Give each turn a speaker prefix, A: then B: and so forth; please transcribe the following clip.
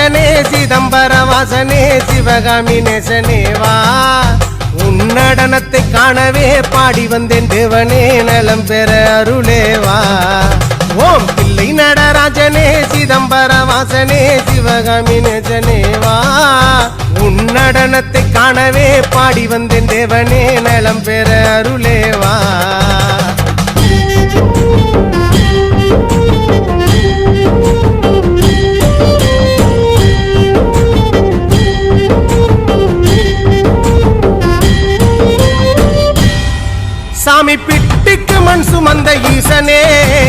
A: நடராஜனே சிதம்பர வாசனே சிவகாமி நேசனேவா உன்னடனத்தை காணவே பாடி வந்தேன் தேவனே நலம் பெற அருளேவா ஓம் பிள்ளை நடராஜனே சிதம்பர வாசனே சிவகாமி நேசனேவா உன்னடனத்தை காணவே பாடி வந்தேன் தேவனே நலம் பெற அருளேவா